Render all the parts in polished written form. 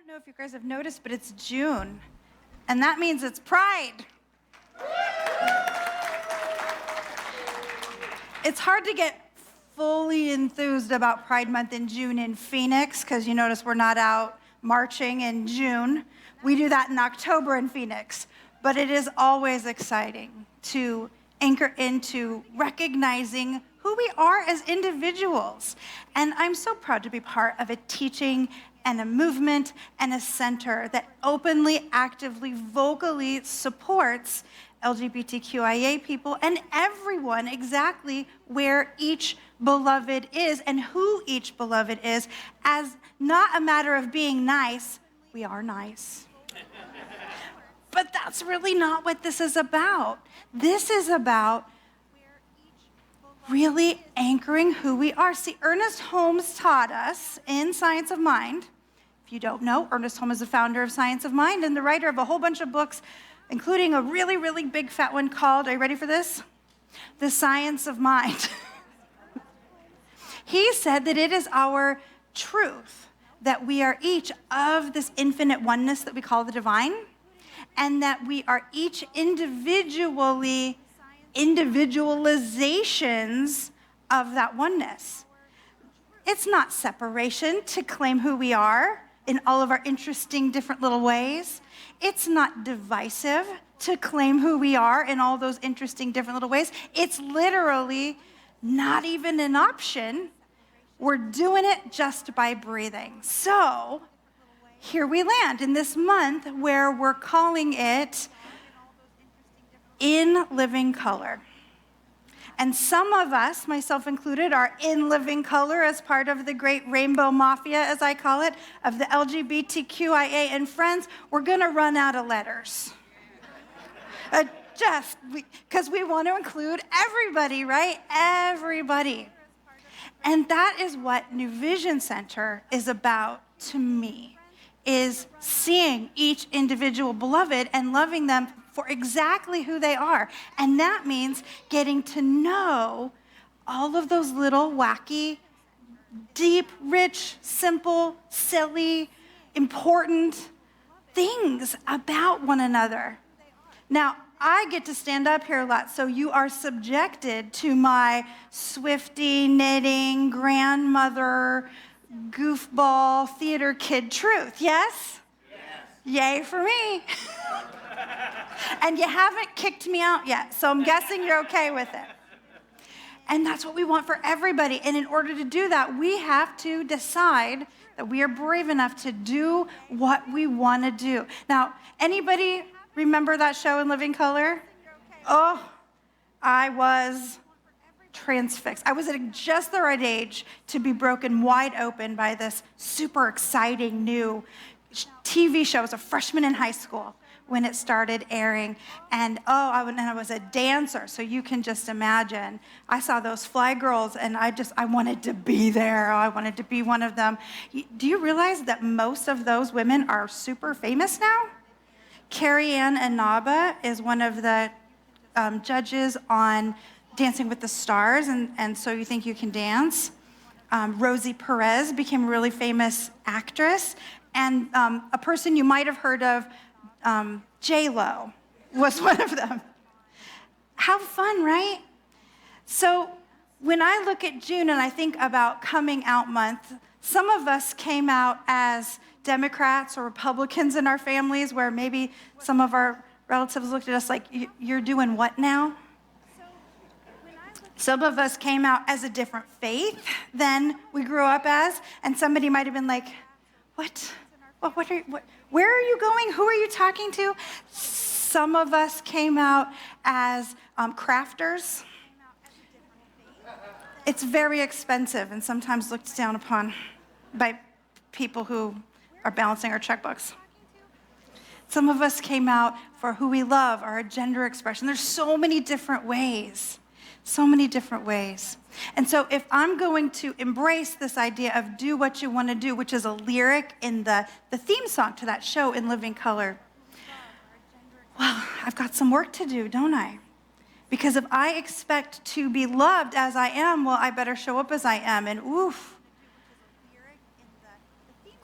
don't know if you guys have noticed, but it's June, and that means it's Pride. It's hard to get fully enthused about Pride Month in June in Phoenix, because you notice we're not out marching in June. We do that in October in Phoenix, but it is always exciting to anchor into recognizing who we are as individuals. And I'm so proud to be part of a teaching and a movement and a center that openly, actively, vocally supports LGBTQIA people and everyone exactly where each beloved is and who each beloved is, as not a matter of being nice. We are nice. But that's really not what this is about. This is about really anchoring who we are. See, Ernest Holmes taught us in Science of Mind. If you don't know, Ernest Holmes is the founder of Science of Mind and the writer of a whole bunch of books, including a really, really big fat one called, are you ready for this? The Science of Mind. He said that it is our truth that we are each of this infinite oneness that we call the divine, and that we are each individualizations of that oneness. It's not separation to claim who we are in all of our interesting different little ways. It's not divisive to claim who we are in all those interesting different little ways. It's literally not even an option. We're doing it just by breathing. So here we land in this month where we're calling it In Living Color. And some of us, myself included, are in living color as part of the great rainbow mafia, as I call it, of the LGBTQIA and friends. We're gonna run out of letters. Just because we want to include everybody, right? Everybody. And that is what New Vision Center is about to me, is seeing each individual beloved and loving them for exactly who they are. And that means getting to know all of those little wacky, deep, rich, simple, silly, important things about one another. Now, I get to stand up here a lot, so you are subjected to my Swiftie, knitting, grandmother, goofball, theater kid truth, yes? Yes. Yay for me. And you haven't kicked me out yet, so I'm guessing you're okay with it. And that's what we want for everybody. And in order to do that, we have to decide that we are brave enough to do what we want to do. Now, anybody remember that show In Living Color? Oh, I was transfixed. I was at just the right age to be broken wide open by this super exciting new TV show. I was a freshman in high school when it started airing. And I was a dancer, so you can just imagine. I saw those fly girls, and I wanted to be there. I wanted to be one of them. Do you realize that most of those women are super famous now? Carrie Ann Inaba is one of the judges on Dancing with the Stars, and So You Think You Can Dance. Rosie Perez became a really famous actress, and a person you might have heard of, J-Lo, was one of them. How fun, right? So when I look at June and I think about Coming Out Month, some of us came out as Democrats or Republicans in our families, where maybe some of our relatives looked at us like, you're doing what now? Some of us came out as a different faith than we grew up as, and somebody might have been like, what? Where are you going? Who are you talking to? Some of us came out as crafters. It's very expensive and sometimes looked down upon by people who are balancing our checkbooks. Some of us came out for who we love, our gender expression. There's so many different ways. So many different ways. And so if I'm going to embrace this idea of do what you want to do, which is a lyric in the theme song to that show In Living Color, well, I've got some work to do, don't I? Because if I expect to be loved as I am, well, I better show up as I am. And oof,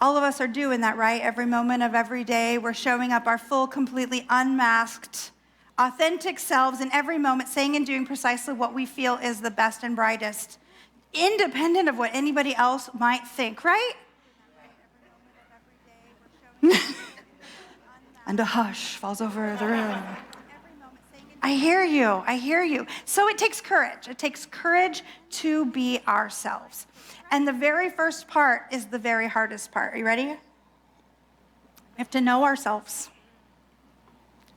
All of us are doing that, right? Every moment of every day, we're showing up our full, completely unmasked, authentic selves in every moment, saying and doing precisely what we feel is the best and brightest, independent of what anybody else might think, right? And a hush falls over the room. I hear you, I hear you. So it takes courage. It takes courage to be ourselves. And the very first part is the very hardest part. Are you ready? We have to know ourselves.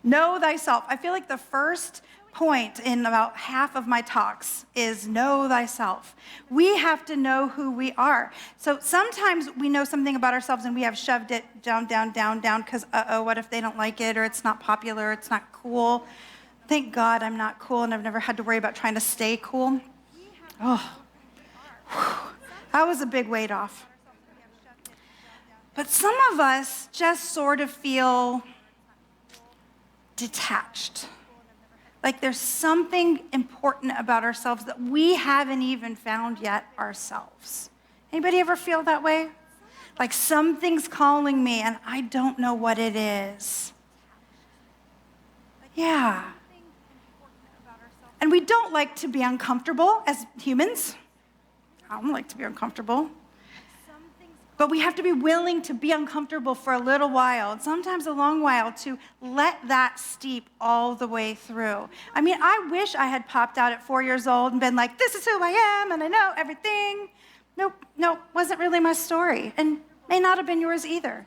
Know thyself. I feel like the first point in about half of my talks is know thyself. We have to know who we are. So sometimes we know something about ourselves and we have shoved it down, because, what if they don't like it, or it's not popular, or it's not cool. Thank God I'm not cool, and I've never had to worry about trying to stay cool. Oh, that was a big weight off. But some of us just sort of feel detached. Like there's something important about ourselves that we haven't even found yet ourselves. Anybody ever feel that way? Like something's calling me and I don't know what it is. Yeah. And we don't like to be uncomfortable as humans. I don't like to be uncomfortable. But we have to be willing to be uncomfortable for a little while, and sometimes a long while, to let that steep all the way through. I mean, I wish I had popped out at 4 years old and been like, this is who I am, and I know everything. Nope, wasn't really my story, and may not have been yours either.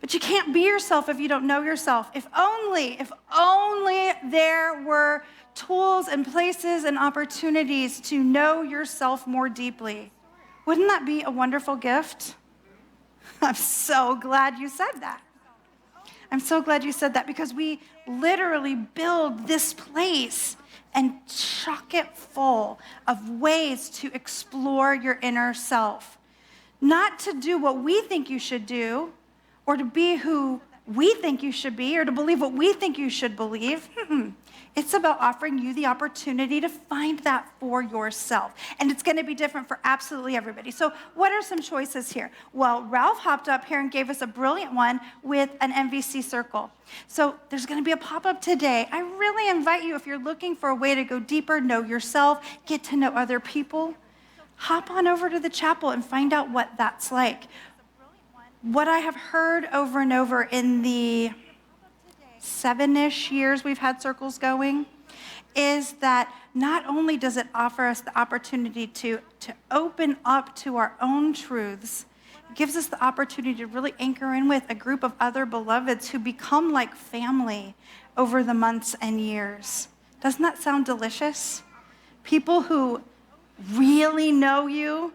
But you can't be yourself if you don't know yourself. If only there were tools and places and opportunities to know yourself more deeply. Wouldn't that be a wonderful gift? I'm so glad you said that. I'm so glad you said that, because we literally build this place and chock it full of ways to explore your inner self. Not to do what we think you should do, or to be who we think you should be, or to believe what we think you should believe. It's about offering you the opportunity to find that for yourself. And it's going to be different for absolutely everybody. So what are some choices here? Well, Ralph hopped up here and gave us a brilliant one with an MVC circle. So there's going to be a pop-up today. I really invite you, if you're looking for a way to go deeper, know yourself, get to know other people, hop on over to the chapel and find out what that's like. What I have heard over and over in the 7-ish years we've had circles going is that not only does it offer us the opportunity to open up to our own truths, it gives us the opportunity to really anchor in with a group of other beloveds who become like family over the months and years. Doesn't that sound delicious? People who really know you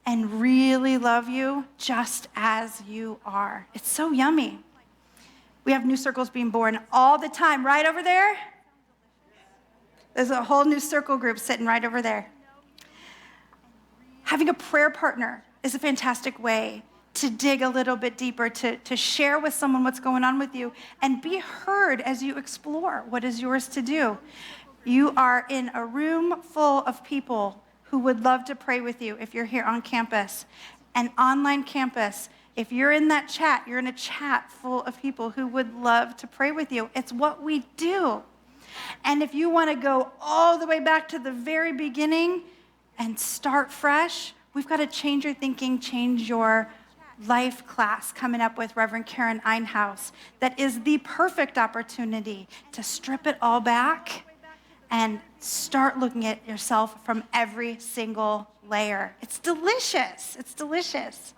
and really love you just as you are. It's so yummy. We have new circles being born all the time. Right over there, there's a whole new circle group sitting right over there. Having a prayer partner is a fantastic way to dig a little bit deeper, to share with someone what's going on with you and be heard as you explore what is yours to do. You are in a room full of people who would love to pray with you if you're here on campus. An online campus, if you're in that chat, you're in a chat full of people who would love to pray with you. It's what we do. And if you want to go all the way back to the very beginning and start fresh, we've got a Change Your Thinking, Change Your Life class coming up with Reverend Karen Einhaus that is the perfect opportunity to strip it all back and start looking at yourself from every single layer. It's delicious. It's delicious.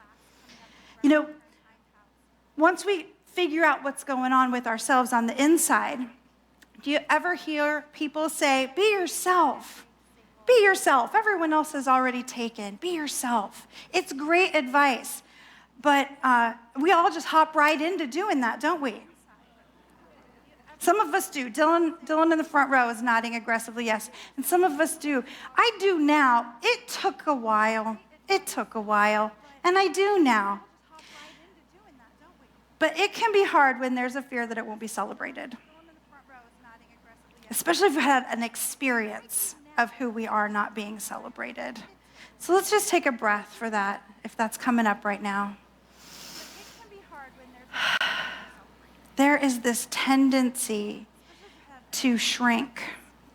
You know, once we figure out what's going on with ourselves on the inside, do you ever hear people say, be yourself? Be yourself. Everyone else is already taken. Be yourself. It's great advice, but we all just hop right into doing that, don't we? Some of us do. Dylan in the front row is nodding aggressively, yes. And some of us do. I do now. It took a while. And I do now. But it can be hard when there's a fear that it won't be celebrated. Especially if we've had an experience of who we are not being celebrated. So let's just take a breath for that, if that's coming up right now. there is this tendency to shrink,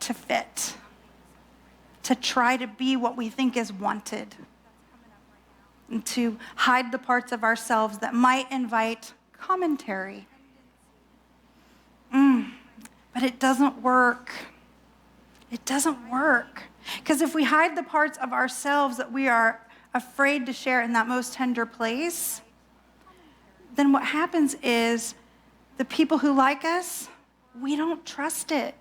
to fit, to try to be what we think is wanted, and to hide the parts of ourselves that might invite commentary. But it doesn't work. It doesn't work. Because if we hide the parts of ourselves that we are afraid to share in that most tender place, then what happens is the people who like us, we don't trust it.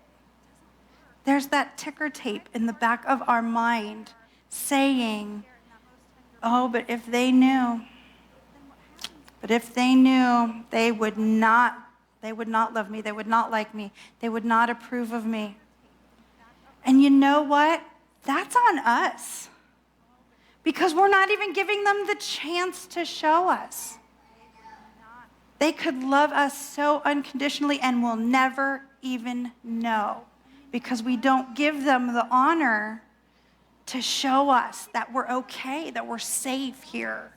There's that ticker tape in the back of our mind saying, oh, but if they knew, they would not love me, they would not like me, they would not approve of me. And you know what? That's on us. Because we're not even giving them the chance to show us. They could love us so unconditionally and we'll never even know, because we don't give them the honor to show us that we're okay, that we're safe here.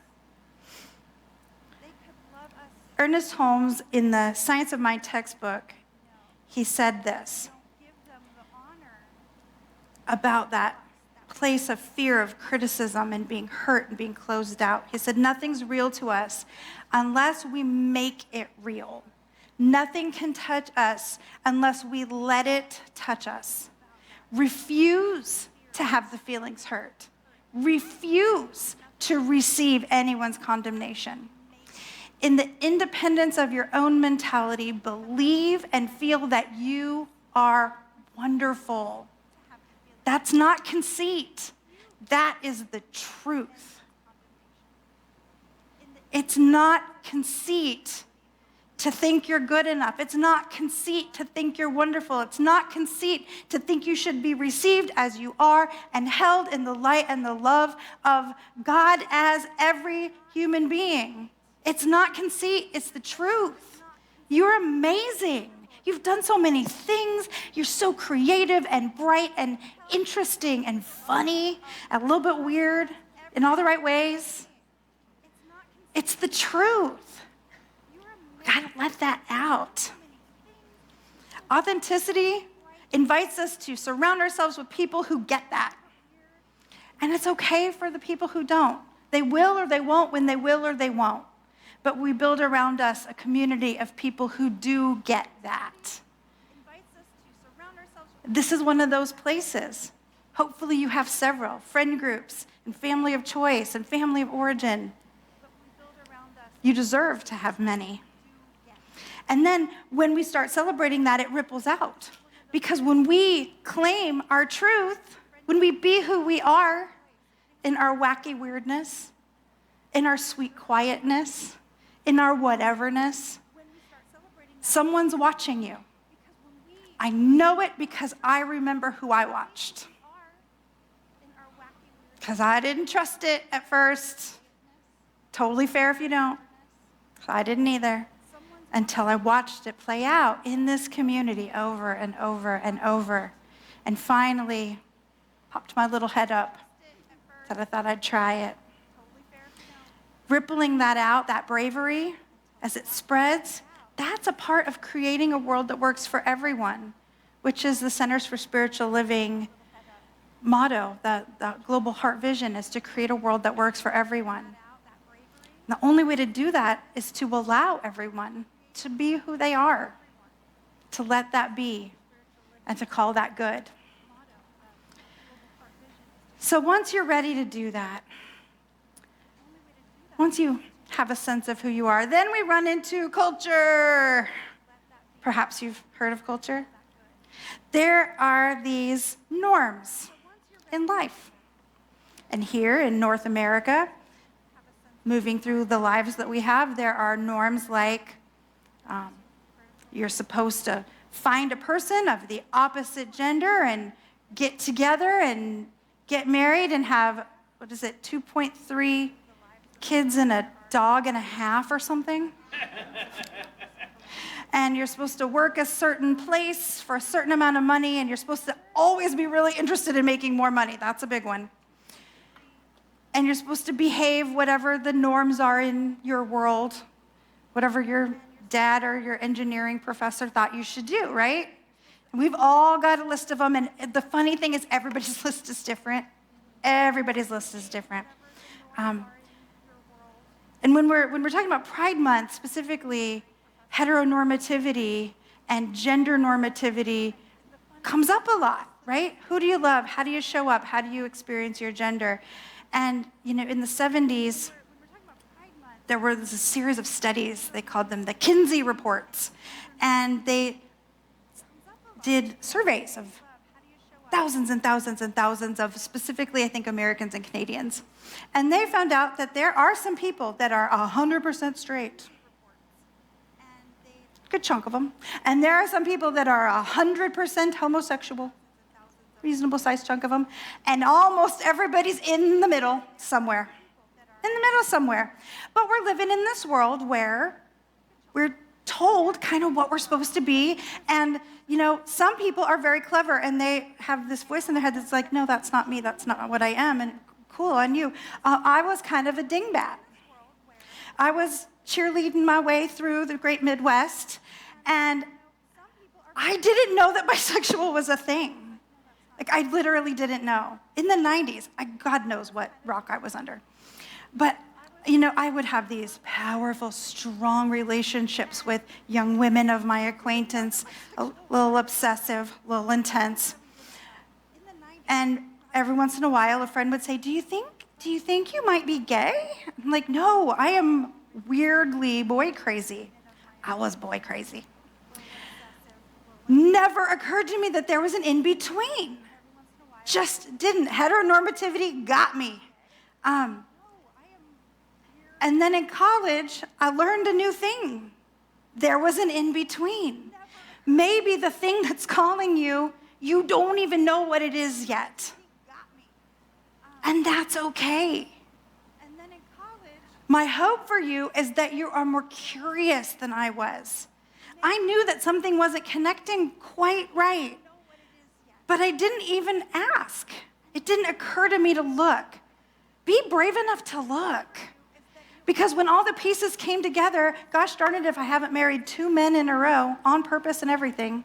Ernest Holmes, in the Science of Mind textbook, he said this about that place of fear of criticism and being hurt and being closed out. He said, nothing's real to us unless we make it real. Nothing can touch us unless we let it touch us. Refuse to have the feelings hurt. Refuse to receive anyone's condemnation. In the independence of your own mentality, believe and feel that you are wonderful. That's not conceit. That is the truth. It's not conceit to think you're good enough. It's not conceit to think you're wonderful. It's not conceit to think you should be received as you are and held in the light and the love of God as every human being. It's not conceit, it's the truth. You're amazing. You've done so many things. You're so creative and bright and interesting and funny, and a little bit weird in all the right ways. It's the truth. Gotta let that out. Authenticity invites us to surround ourselves with people who get that. And it's okay for the people who don't. They will or they won't when they will or they won't. But we build around us a community of people who do get that. This is one of those places. Hopefully you have several friend groups and family of choice and family of origin. You deserve to have many. And then when we start celebrating that, it ripples out. Because when we claim our truth, when we be who we are in our wacky weirdness, in our sweet quietness, in our whateverness, someone's watching you. I know it because I remember who I watched. Because I didn't trust it at first. Totally fair if you don't. I didn't either. Until I watched it play out in this community over and over and over. And finally, popped my little head up. That I thought I'd try it. Rippling that out, that bravery, as it spreads, that's a part of creating a world that works for everyone, which is the Centers for Spiritual Living motto. The global heart vision is to create a world that works for everyone. And the only way to do that is to allow everyone to be who they are, to let that be, and to call that good. So once you're ready to do that, once you have a sense of who you are, then we run into culture. Perhaps you've heard of culture. There are these norms in life. And here in North America, moving through the lives that we have, there are norms like you're supposed to find a person of the opposite gender and get together and get married and have, 2.3 kids and a dog and a half or something. And you're supposed to work a certain place for a certain amount of money, and you're supposed to always be really interested in making more money. That's a big one. And you're supposed to behave whatever the norms are in your world, whatever your dad or your engineering professor thought you should do, right? We've all got a list of them, and the funny thing is everybody's list is different. Everybody's list is different. And when we're talking about Pride Month, specifically, heteronormativity and gender normativity comes up a lot, right? Who do you love? How do you show up? How do you experience your gender? And, you know, in the 70s, there was a series of studies, they called them the Kinsey reports, and they did surveys of thousands and thousands and thousands of, specifically, I think, Americans and Canadians. And they found out that there are some people that are 100% straight. Good chunk of them. And there are some people that are 100% homosexual. Reasonable sized chunk of them. And almost everybody's in the middle somewhere. In the middle somewhere. But we're living in this world where we're told kind of what we're supposed to be. And, you know, some people are very clever and they have this voice in their head that's like, no, that's not me. That's not what I am. And cool on you. I was kind of a dingbat. I was cheerleading my way through the great Midwest, and I didn't know that bisexual was a thing. Like, I literally didn't know. In the 90s, God knows what rock I was under. But, you know, I would have these powerful, strong relationships with young women of my acquaintance, a little obsessive, a little intense. And every once in a while, a friend would say, do you think you might be gay? I'm like, no, I am weirdly boy crazy. I was boy crazy. Never occurred to me that there was an in-between. Just didn't. Heteronormativity got me. And then in college, I learned a new thing. There was an in-between. Maybe the thing that's calling you, you don't even know what it is yet. And that's okay. My hope for you is that you are more curious than I was. I knew that something wasn't connecting quite right, but I didn't even ask. It didn't occur to me to look. Be brave enough to look. Because when all the pieces came together, gosh darn it, if I haven't married 2 men in a row on purpose and everything.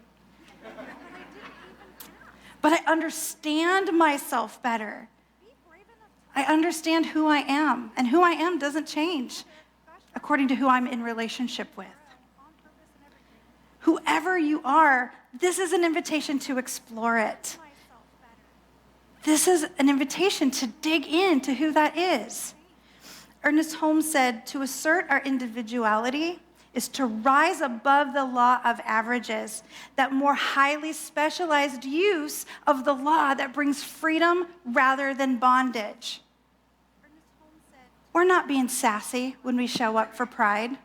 But I understand myself better. I understand who I am, and who I am doesn't change according to who I'm in relationship with. Whoever you are, this is an invitation to explore it. This is an invitation to dig into who that is. Ernest Holmes said, to assert our individuality is to rise above the law of averages, that more highly specialized use of the law that brings freedom rather than bondage. We're not being sassy when we show up for pride,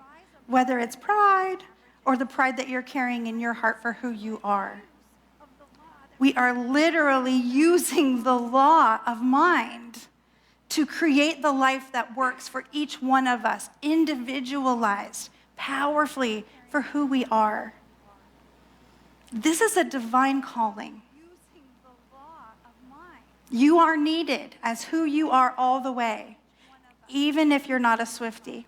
whether it's pride or the pride that you're carrying in your heart for who you are. We are literally using the law of mind to create the life that works for each one of us, individualized, powerfully for who we are. This is a divine calling. You are needed as who you are all the way, even if you're not a Swiftie.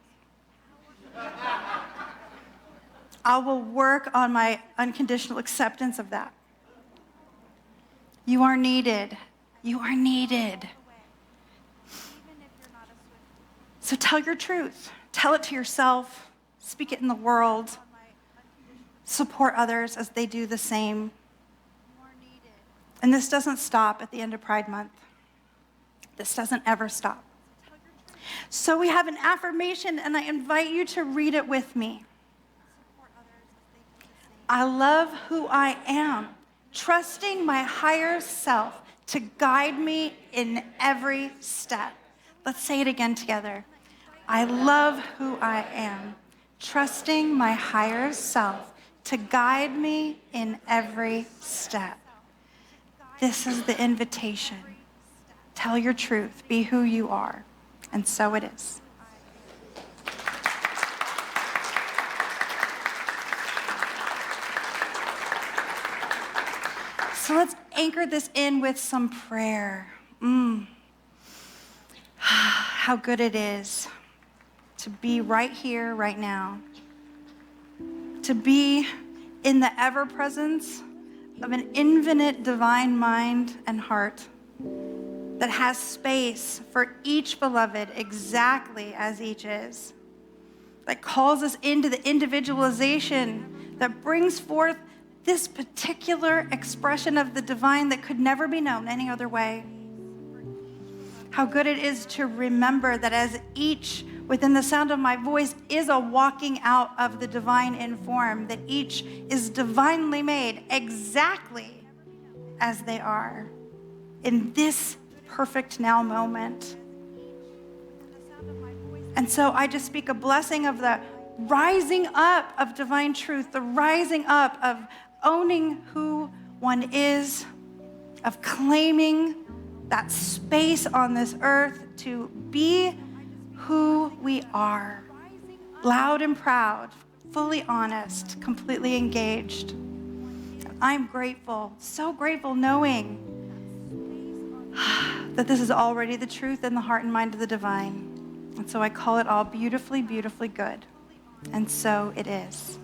I will work on my unconditional acceptance of that. You are needed. You are needed. So tell your truth. Tell it to yourself. Speak it in the world. Support others as they do the same. And this doesn't stop at the end of Pride Month. This doesn't ever stop. So we have an affirmation, and I invite you to read it with me. I love who I am, trusting my higher self to guide me in every step. Let's say it again together. I love who I am, trusting my higher self to guide me in every step. This is the invitation. Tell your truth, be who you are, and so it is. So let's anchor this in with some prayer. How good it is to be right here, right now. to be in the ever presence of an infinite divine mind and heart that has space for each beloved exactly as each is, that calls us into the individualization that brings forth this particular expression of the divine that could never be known any other way. How good it is to remember that as each within the sound of my voice is a walking out of the divine in form, that each is divinely made exactly as they are in this perfect now moment. And so I just speak a blessing of the rising up of divine truth, the rising up of owning who one is, of claiming that space on this earth to be who we are, loud and proud, fully honest, completely engaged. I'm grateful, so grateful knowing that this is already the truth in the heart and mind of the divine. And so I call it all beautifully, beautifully good. And so it is.